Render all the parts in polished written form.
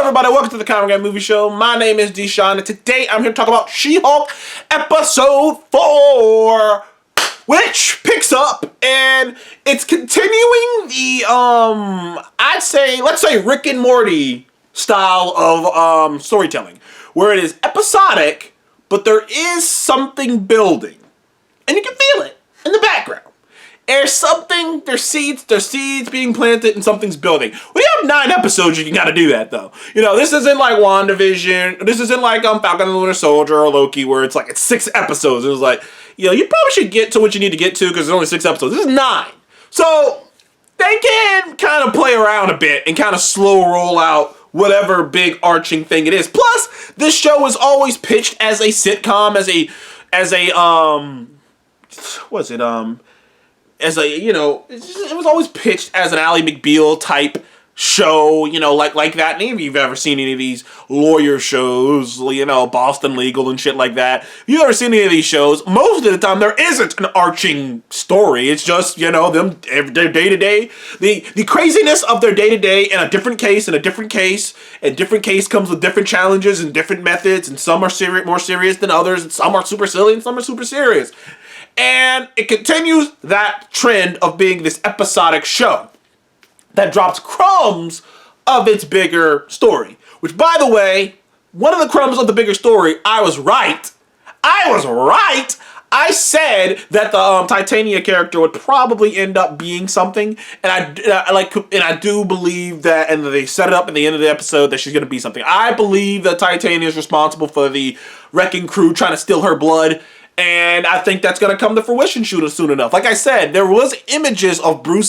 everybody, welcome to the Comic Guy Movie Show. My name is Deshaun, and today I'm here to talk about She-Hulk Episode 4, which picks up, and it's continuing the, let's say Rick and Morty style of storytelling, where it is episodic, but there is something building, and you can feel it in the background. There's seeds being planted and something's building. We have 9 episodes, you gotta do that though. You know, this isn't like WandaVision, this isn't like Falcon and the Winter Soldier or Loki where it's 6 episodes. It was like, you know, you probably should get to what you need to get to because there's only 6 episodes. This is 9. So, they can kind of play around a bit and kind of slow roll out whatever big arching thing it is. Plus, this show is always pitched as a sitcom, it was always pitched as an Ally McBeal type show, you know, like that. Any of you have ever seen any of these lawyer shows, you know, Boston Legal and shit like that. If you've ever seen any of these shows, most of the time there isn't an arching story. It's just, you know, their day-to-day, the craziness of their day-to-day in a different case, and different case comes with different challenges and different methods, and some are more serious than others, and some are super silly and some are super serious. And it continues that trend of being this episodic show that drops crumbs of its bigger story. Which, by the way, one of the crumbs of the bigger story, I was right. I said that the Titania character would probably end up being something, and I do believe that, and they set it up in the end of the episode that she's going to be something. I believe that Titania is responsible for the Wrecking Crew trying to steal her blood. And I think that's gonna come to fruition soon enough. Like I said, there was images of Mark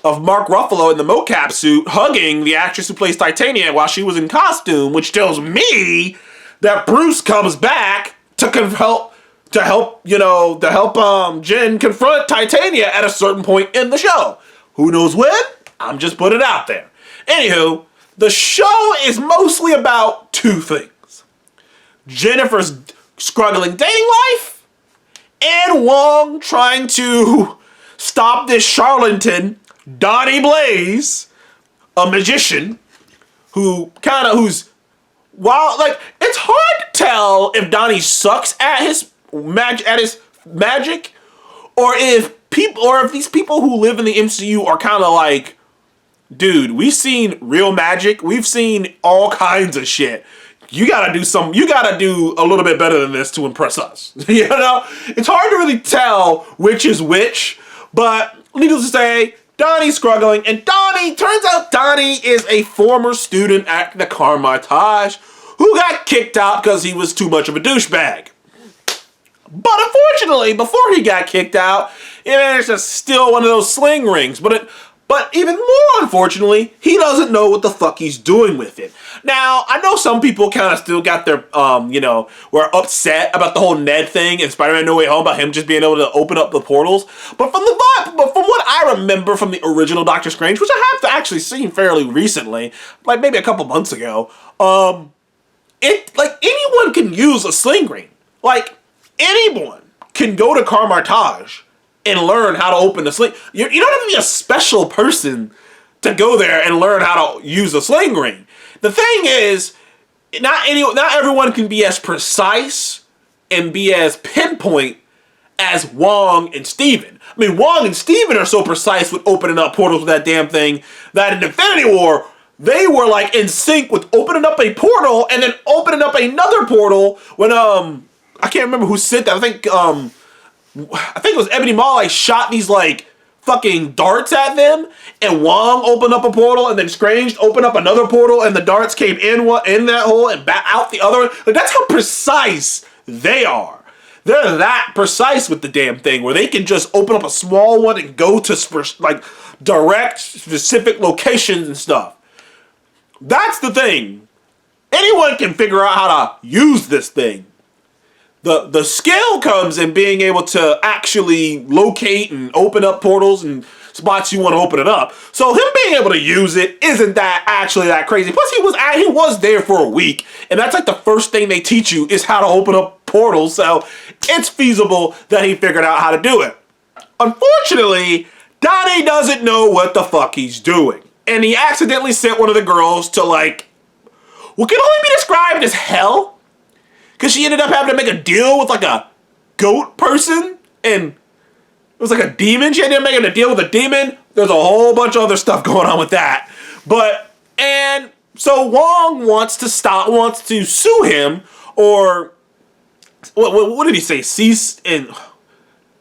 Ruffalo in the mocap suit hugging the actress who plays Titania while she was in costume, which tells me that Bruce comes back to help Jen confront Titania at a certain point in the show. Who knows when? I'm just putting it out there. Anywho, the show is mostly about 2 things: Jennifer's struggling dating life, and Wong trying to stop this charlatan, Donnie Blaze, a magician, it's hard to tell if Donnie sucks at his magic, or if these people who live in the MCU are kind of like, dude, we've seen real magic, we've seen all kinds of shit. You gotta do a little bit better than this to impress us. You know? It's hard to really tell which is which, but needless to say, Donnie's struggling, and turns out Donnie is a former student at the Carmitage who got kicked out because he was too much of a douchebag. But unfortunately, before he got kicked out, he managed to steal one of those sling rings, but even more unfortunately, he doesn't know what the fuck he's doing with it. Now, I know some people kind of still got their, were upset about the whole Ned thing and Spider-Man No Way Home, about him just being able to open up the portals. But from what I remember from the original Doctor Strange, which I have actually seen fairly recently, like maybe a couple months ago, anyone can use a sling ring. Like, anyone can go to Carmitage and learn how to open the sling. You don't have to be a special person to go there and learn how to use a sling ring. The thing is, not everyone can be as precise and be as pinpoint as Wong and Steven. I mean, Wong and Steven are so precise with opening up portals with that damn thing that in Infinity War, they were like in sync with opening up a portal and then opening up another portal when, I can't remember who said that. I think it was Ebony Maw shot these fucking darts at them, and Wong opened up a portal, and then Strange opened up another portal, and the darts came in that hole and back out the other. Like, that's how precise they are. They're that precise with the damn thing, where they can just open up a small one and go to direct specific locations and stuff. That's the thing. Anyone can figure out how to use this thing. The skill comes in being able to actually locate and open up portals and spots you want to open it up. So him being able to use it isn't that crazy. Plus he was there for a week, and that's like the first thing they teach you is how to open up portals. So it's feasible that he figured out how to do it. Unfortunately, Donnie doesn't know what the fuck he's doing. and he accidentally sent one of the girls to like what can only be described as hell, because she ended up having to make a deal with like a goat person, and it was like a demon. She ended up making a deal with a demon. There's a whole bunch of other stuff going on with that, and so Wong wants to sue him, or what did he say? Cease and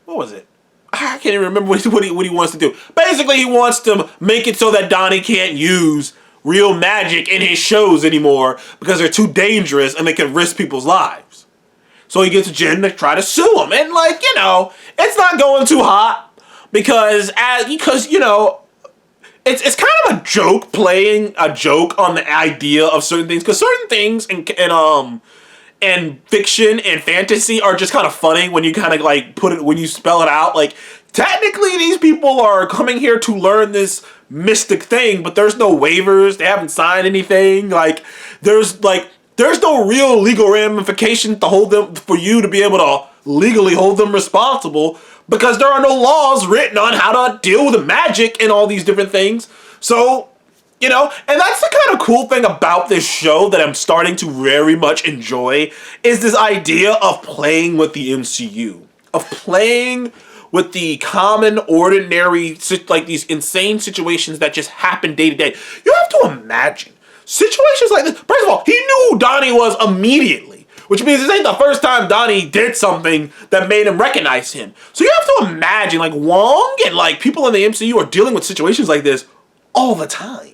what was it? I can't even remember what he wants to do. Basically, he wants to make it so that Donnie can't use real magic in his shows anymore because they're too dangerous and they can risk people's lives. So he gets Jen to try to sue him, and like it's not going too hot because it's kind of a joke, playing a joke on the idea of certain things, because certain things and fiction and fantasy are just kind of funny when you kind of like when you spell it out. Like, technically these people are coming here to learn this mystic thing, but there's no waivers. They haven't signed anything. Like, there's no real legal ramification to hold them, for you to be able to legally hold them responsible, because there are no laws written on how to deal with magic and all these different things. So, and that's the kind of cool thing about this show that I'm starting to very much enjoy, is this idea of playing with the MCU, of playing with the common, ordinary, like these insane situations that just happen day to day. You have to imagine situations like this. First of all, he knew who Donnie was immediately, which means this ain't the first time Donnie did something that made him recognize him. So you have to imagine, like, Wong and like people in the MCU are dealing with situations like this all the time.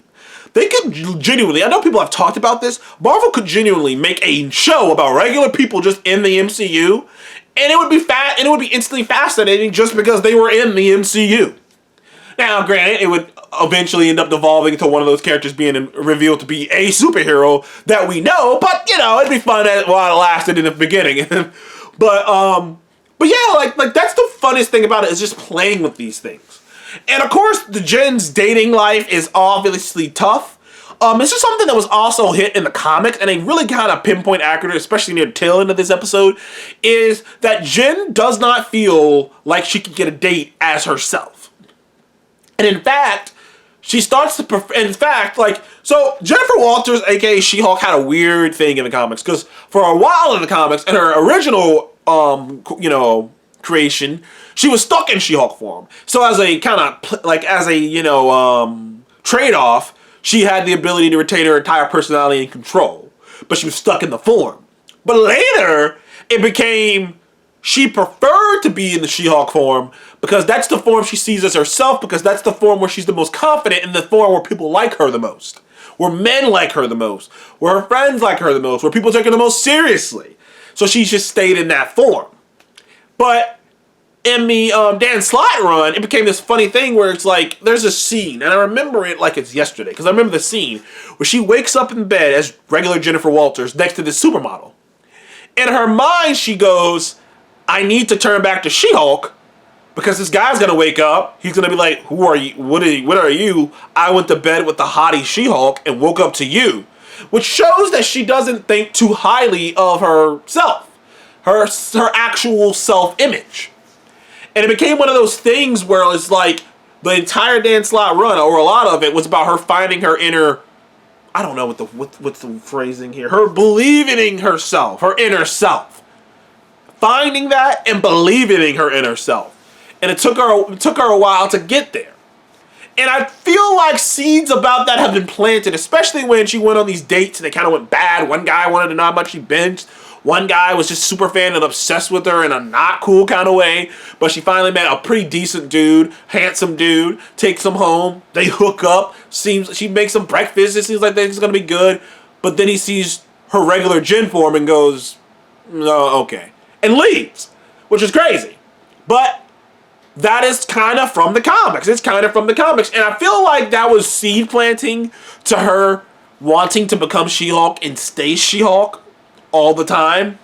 They could genuinely, I know people have talked about this, Marvel could genuinely make a show about regular people just in the MCU, and it would be instantly fascinating just because they were in the MCU. Now, granted, it would eventually end up devolving into one of those characters being revealed to be a superhero that we know, but it'd be fun while it lasted in the beginning. but yeah, like that's the funnest thing about it, is just playing with these things. And of course, the Jen's dating life is obviously tough. This is something that was also hit in the comics, and they really kind of pinpoint accurate, especially near the tail end of this episode, is that Jen does not feel like she can get a date as herself. And in fact, she starts to so Jennifer Walters, aka She-Hulk, had a weird thing in the comics, because for a while in the comics, in her original, creation, she was stuck in She-Hulk form. So as a kind of trade-off, she had the ability to retain her entire personality and control, but she was stuck in the form. But later, it became she preferred to be in the She-Hulk form because that's the form she sees as herself, because that's the form where she's the most confident, and the form where people like her the most, where men like her the most, where her friends like her the most, where people take her the most seriously. So she just stayed in that form. But in the Dan Slott run, it became this funny thing where it's like, there's a scene, and I remember it like it's yesterday, because I remember the scene where she wakes up in bed as regular Jennifer Walters next to this supermodel. In her mind, she goes, I need to turn back to She-Hulk, because this guy's going to wake up, he's going to be like, who are you? What are you? I went to bed with the hottie She-Hulk and woke up to you. Which shows that she doesn't think too highly of herself, her actual self-image. And it became one of those things where it's like the entire Dan Slott run, or a lot of it, was about her finding her inner, I don't know what's the phrasing here, her believing in herself, her inner self. Finding that and believing in her inner self. And it took her a while to get there. And I feel like seeds about that have been planted, especially when she went on these dates and they kind of went bad. One guy wanted to know how much she benched. One guy was just super fan and obsessed with her in a not cool kind of way. But she finally met a pretty decent dude, handsome dude, takes him home. They hook up. She makes him breakfast. It seems like things going to be good. But then he sees her regular Jen form and goes, no, okay. And leaves, which is crazy. But that is kind of from the comics. It's kind of from the comics. And I feel like that was seed planting to her wanting to become She-Hulk and stay She-Hulk all the time,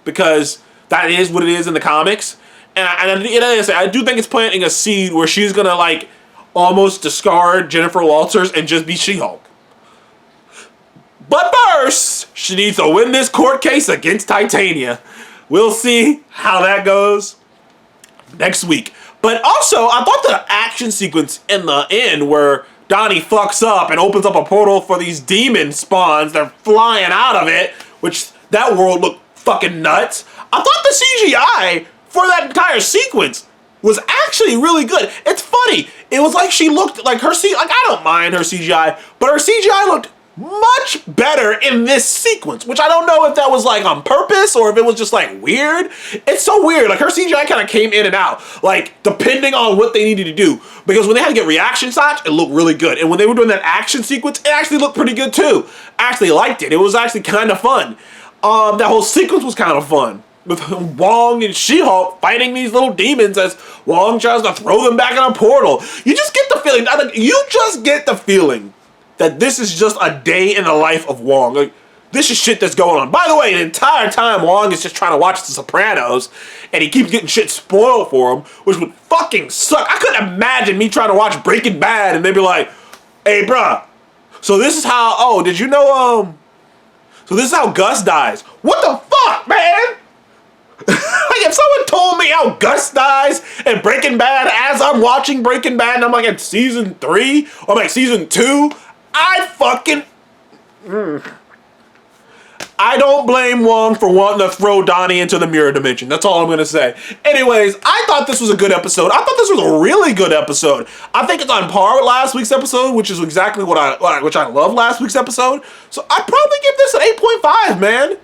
because that is what it is in the comics. And I do think it's planting a seed where she's going to like almost discard Jennifer Walters and just be She-Hulk. But first, she needs to win this court case against Titania. We'll see how that goes next week. But also, I thought the action sequence in the end where Donnie fucks up and opens up a portal for these demon spawns. They're flying out of it, which that world looked fucking nuts. I thought the CGI for that entire sequence was actually really good. It's funny. It was like she looked like her like I don't mind her CGI, but her CGI looked much better in this sequence, which I don't know if that was like on purpose or if it was just like weird. It's so weird. Like her CGI kind of came in and out, like depending on what they needed to do. Because when they had to get reaction shots, it looked really good. And when they were doing that action sequence, it actually looked pretty good too. I actually liked it. It was actually kind of fun. That whole sequence was kind of fun. With Wong and She-Hulk fighting these little demons as Wong tries to throw them back in a portal. You just get the feeling, that this is just a day in the life of Wong. Like, this is shit that's going on. By the way, the entire time Wong is just trying to watch The Sopranos, and he keeps getting shit spoiled for him, which would fucking suck. I couldn't imagine me trying to watch Breaking Bad, and they'd be like, hey, bruh, so this is how, did you know, so this is how Gus dies. What the fuck, man? Like, if someone told me how Gus dies in Breaking Bad as I'm watching Breaking Bad and I'm like at season 3 or like season 2, I fucking... I don't blame Wong for wanting to throw Donnie into the mirror dimension. That's all I'm going to say. Anyways, I thought this was a good episode. I thought this was a really good episode. I think it's on par with last week's episode, which is exactly what I love last week's episode. So I'd probably give this an 8.5, man.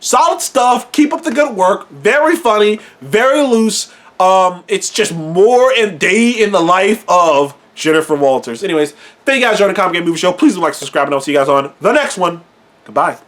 Solid stuff. Keep up the good work. Very funny. Very loose. It's just more a day in the life of Jennifer Walters. Anyways, thank you guys for joining the Comic Game Movie Show. Please like, subscribe, and I'll see you guys on the next one. Goodbye.